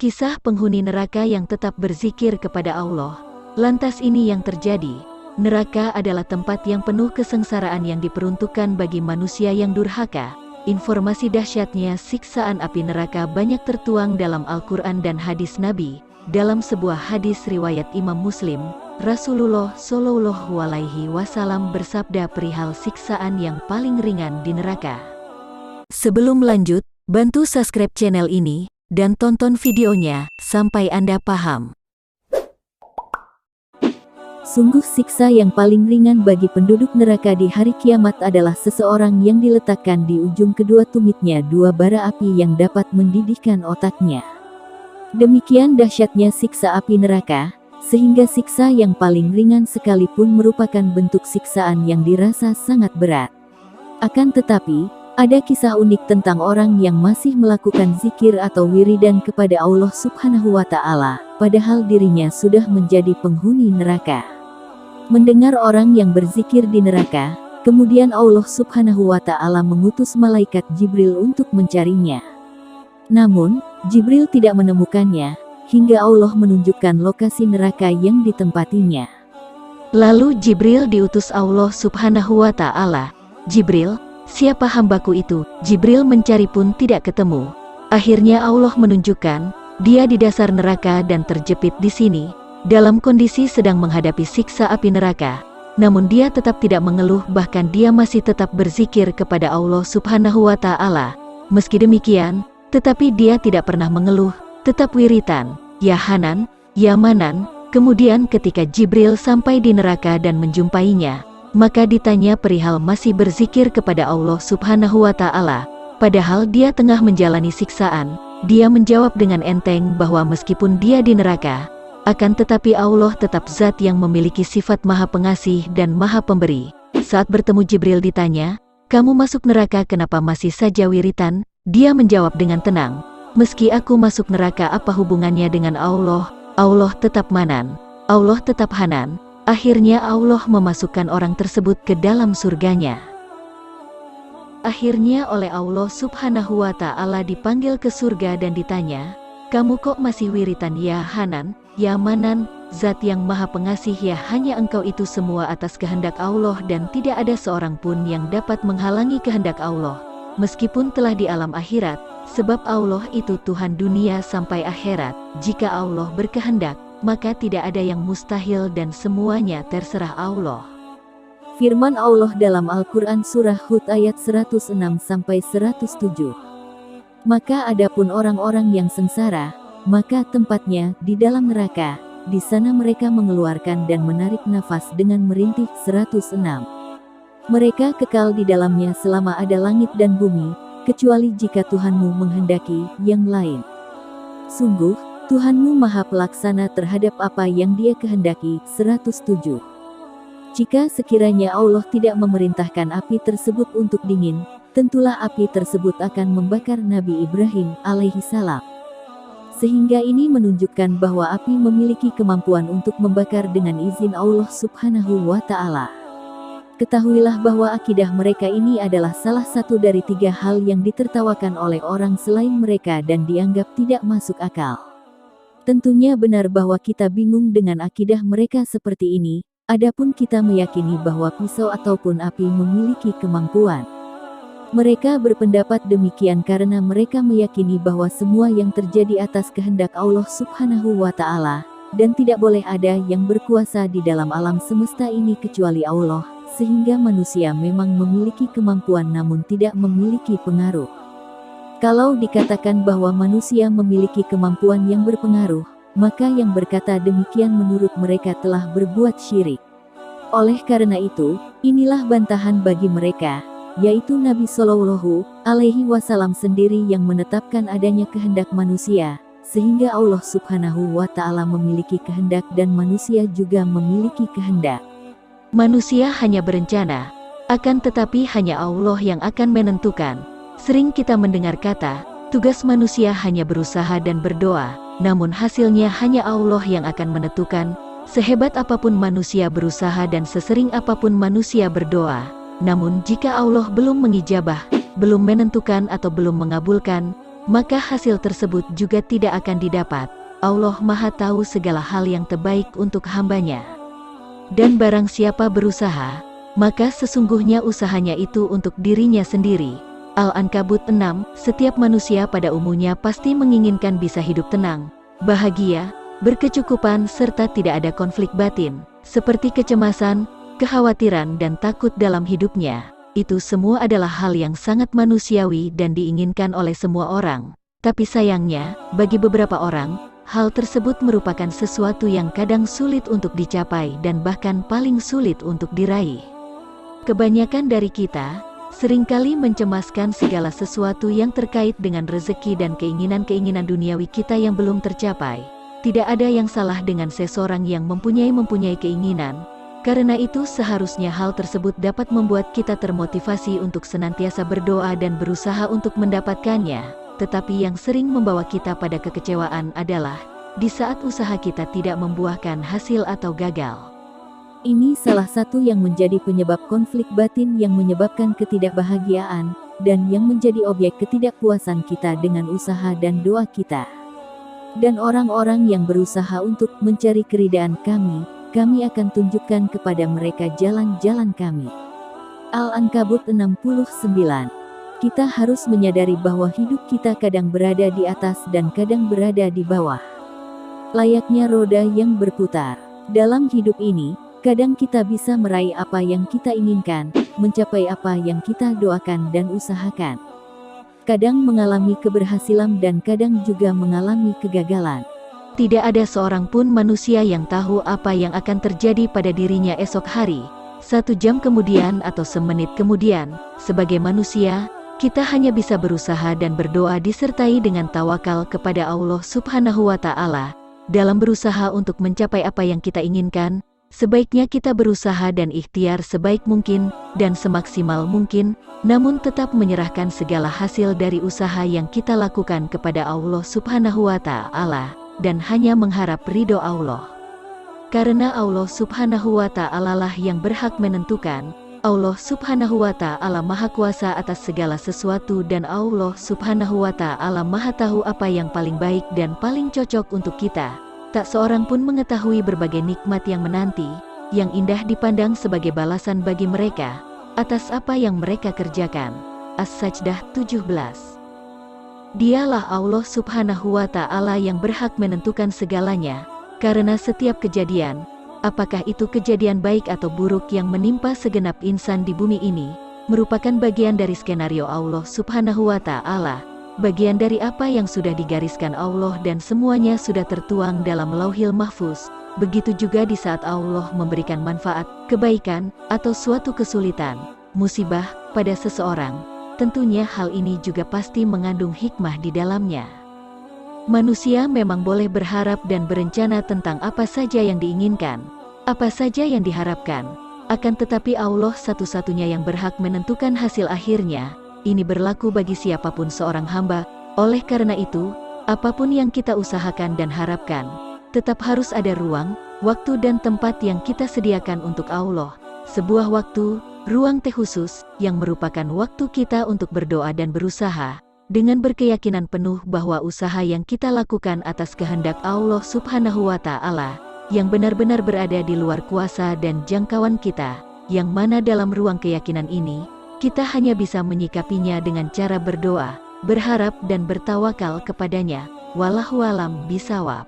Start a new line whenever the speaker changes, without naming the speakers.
Kisah penghuni neraka yang tetap berzikir kepada Allah. Lantas ini yang terjadi. Neraka adalah tempat yang penuh kesengsaraan yang diperuntukkan bagi manusia yang durhaka. Informasi dahsyatnya siksaan api neraka banyak tertuang dalam Al-Quran dan hadis Nabi. Dalam sebuah hadis riwayat Imam Muslim, Rasulullah Shallallahu Alaihi Wasallam bersabda perihal siksaan yang paling ringan di neraka. Sebelum lanjut, bantu subscribe channel ini dan tonton videonya sampai Anda paham.
Sungguh siksa yang paling ringan bagi penduduk neraka di hari kiamat adalah seseorang yang diletakkan di ujung kedua tumitnya dua bara api yang dapat mendidihkan otaknya. Demikian dahsyatnya siksa api neraka, sehingga siksa yang paling ringan sekalipun merupakan bentuk siksaan yang dirasa sangat berat. Akan tetapi, ada kisah unik tentang orang yang masih melakukan zikir atau wiridan kepada Allah Subhanahu wa Ta'ala, padahal dirinya sudah menjadi penghuni neraka. Mendengar orang yang berzikir di neraka, kemudian Allah Subhanahu wa Ta'ala mengutus malaikat Jibril untuk mencarinya. Namun, Jibril tidak menemukannya, hingga Allah menunjukkan lokasi neraka yang ditempatinya.
Lalu Jibril diutus Allah Subhanahu wa Ta'ala. Jibril, siapa hambaku itu? Jibril mencari pun tidak ketemu. Akhirnya Allah menunjukkan, dia di dasar neraka dan terjepit di sini, dalam kondisi sedang menghadapi siksa api neraka. Namun dia tetap tidak mengeluh, bahkan dia masih tetap berzikir kepada Allah Subhanahu wa Ta'ala. Meski demikian, tetapi dia tidak pernah mengeluh, tetap wiritan, ya Hanan, ya Manan. Kemudian ketika Jibril sampai di neraka dan menjumpainya, maka ditanya perihal masih berzikir kepada Allah Subhanahu wa Ta'ala, padahal dia tengah menjalani siksaan. Dia menjawab dengan enteng bahwa meskipun dia di neraka, akan tetapi Allah tetap zat yang memiliki sifat maha pengasih dan maha pemberi. Saat bertemu Jibril ditanya, kamu masuk neraka kenapa masih saja wiritan? Dia menjawab dengan tenang, meski aku masuk neraka apa hubungannya dengan Allah? Allah tetap Manan, Allah tetap Hanan. Akhirnya Allah memasukkan orang tersebut ke dalam surganya. Akhirnya oleh Allah Subhanahu wa Ta'ala dipanggil ke surga dan ditanya, kamu kok masih wiritan ya Hanan, ya Manan? Zat yang maha pengasih, ya hanya engkau itu semua atas kehendak Allah dan tidak ada seorang pun yang dapat menghalangi kehendak Allah, meskipun telah di alam akhirat, sebab Allah itu Tuhan dunia sampai akhirat. Jika Allah berkehendak, maka tidak ada yang mustahil dan semuanya terserah Allah.
Firman Allah dalam Al-Quran Surah Hud ayat 106-107. Maka adapun orang-orang yang sengsara, maka tempatnya di dalam neraka, di sana mereka mengeluarkan dan menarik nafas dengan merintih. 106. Mereka kekal di dalamnya selama ada langit dan bumi, kecuali jika Tuhanmu menghendaki yang lain. Sungguh, Tuhanmu maha pelaksana terhadap apa yang Dia kehendaki. 107. Jika sekiranya Allah tidak memerintahkan api tersebut untuk dingin, tentulah api tersebut akan membakar Nabi Ibrahim alaihi salam. Sehingga ini menunjukkan bahwa api memiliki kemampuan untuk membakar dengan izin Allah Subhanahu wa Ta'ala. Ketahuilah bahwa akidah mereka ini adalah salah satu dari 3 hal yang ditertawakan oleh orang selain mereka dan dianggap tidak masuk akal. Tentunya benar bahwa kita bingung dengan akidah mereka seperti ini, adapun kita meyakini bahwa pisau ataupun api memiliki kemampuan. Mereka berpendapat demikian karena mereka meyakini bahwa semua yang terjadi atas kehendak Allah Subhanahu wa Ta'ala, dan tidak boleh ada yang berkuasa di dalam alam semesta ini kecuali Allah, sehingga manusia memang memiliki kemampuan namun tidak memiliki pengaruh. Kalau dikatakan bahwa manusia memiliki kemampuan yang berpengaruh, maka yang berkata demikian menurut mereka telah berbuat syirik. Oleh karena itu, inilah bantahan bagi mereka, yaitu Nabi Shallallahu Alaihi Wasallam sendiri yang menetapkan adanya kehendak manusia, sehingga Allah Subhanahu wa Ta'ala memiliki kehendak dan manusia juga memiliki kehendak.
Manusia hanya berencana, akan tetapi hanya Allah yang akan menentukan. Sering kita mendengar kata, tugas manusia hanya berusaha dan berdoa, namun hasilnya hanya Allah yang akan menentukan. Sehebat apapun manusia berusaha dan sesering apapun manusia berdoa, namun jika Allah belum mengijabah, belum menentukan atau belum mengabulkan, maka hasil tersebut juga tidak akan didapat. Allah Maha Tahu segala hal yang terbaik untuk hambanya. Dan barang siapa berusaha, maka sesungguhnya usahanya itu untuk dirinya sendiri. Al-Ankabut 6. Setiap manusia pada umumnya pasti menginginkan bisa hidup tenang, bahagia, berkecukupan serta tidak ada konflik batin, seperti kecemasan, kekhawatiran dan takut dalam hidupnya. Itu semua adalah hal yang sangat manusiawi dan diinginkan oleh semua orang. Tapi sayangnya, bagi beberapa orang, hal tersebut merupakan sesuatu yang kadang sulit untuk dicapai dan bahkan paling sulit untuk diraih. Kebanyakan dari kita seringkali mencemaskan segala sesuatu yang terkait dengan rezeki dan keinginan-keinginan duniawi kita yang belum tercapai. Tidak ada yang salah dengan seseorang yang mempunyai keinginan. Karena itu seharusnya hal tersebut dapat membuat kita termotivasi untuk senantiasa berdoa dan berusaha untuk mendapatkannya. Tetapi yang sering membawa kita pada kekecewaan adalah di saat usaha kita tidak membuahkan hasil atau gagal.
Ini salah satu yang menjadi penyebab konflik batin yang menyebabkan ketidakbahagiaan, dan yang menjadi objek ketidakpuasan kita dengan usaha dan doa kita. Dan orang-orang yang berusaha untuk mencari keridaan kami akan tunjukkan kepada mereka jalan-jalan kami. Al-Ankabut 69. Kita harus menyadari bahwa hidup kita kadang berada di atas dan kadang berada di bawah. Layaknya roda yang berputar. Dalam hidup ini, kadang kita bisa meraih apa yang kita inginkan, mencapai apa yang kita doakan dan usahakan. Kadang mengalami keberhasilan dan kadang juga mengalami kegagalan.
Tidak ada seorang pun manusia yang tahu apa yang akan terjadi pada dirinya esok hari, 1 jam kemudian atau semenit kemudian. Sebagai manusia, kita hanya bisa berusaha dan berdoa disertai dengan tawakal kepada Allah Subhanahu wa Ta'ala. Dalam berusaha untuk mencapai apa yang kita inginkan, sebaiknya kita berusaha dan ikhtiar sebaik mungkin dan semaksimal mungkin, namun tetap menyerahkan segala hasil dari usaha yang kita lakukan kepada Allah Subhanahu wa Ta'ala, dan hanya mengharap ridho Allah. Karena Allah Subhanahu wa Ta'ala lah yang berhak menentukan. Allah Subhanahu wa Ta'ala Maha Kuasa atas segala sesuatu dan Allah Subhanahu wa Ta'ala Maha Tahu apa yang paling baik dan paling cocok untuk kita. Tak seorang pun mengetahui berbagai nikmat yang menanti, yang indah dipandang sebagai balasan bagi mereka atas apa yang mereka kerjakan. As-Sajdah 17. Dialah Allah Subhanahu wa Ta'ala yang berhak menentukan segalanya, karena setiap kejadian, apakah itu kejadian baik atau buruk yang menimpa segenap insan di bumi ini, merupakan bagian dari skenario Allah Subhanahu wa Ta'ala, bagian dari apa yang sudah digariskan Allah dan semuanya sudah tertuang dalam Lauhil Mahfuz. Begitu juga di saat Allah memberikan manfaat, kebaikan, atau suatu kesulitan, musibah, pada seseorang. Tentunya hal ini juga pasti mengandung hikmah di dalamnya. Manusia memang boleh berharap dan berencana tentang apa saja yang diinginkan, apa saja yang diharapkan. Akan tetapi Allah satu-satunya yang berhak menentukan hasil akhirnya. Ini berlaku bagi siapapun seorang hamba. Oleh karena itu, apapun yang kita usahakan dan harapkan, tetap harus ada ruang, waktu dan tempat yang kita sediakan untuk Allah. Sebuah waktu, ruang khusus, yang merupakan waktu kita untuk berdoa dan berusaha, dengan berkeyakinan penuh bahwa usaha yang kita lakukan atas kehendak Allah Subhanahu wa Ta'ala, yang benar-benar berada di luar kuasa dan jangkauan kita, yang mana dalam ruang keyakinan ini, kita hanya bisa menyikapinya dengan cara berdoa, berharap dan bertawakal kepadanya. Wallahu a'lam bishawab.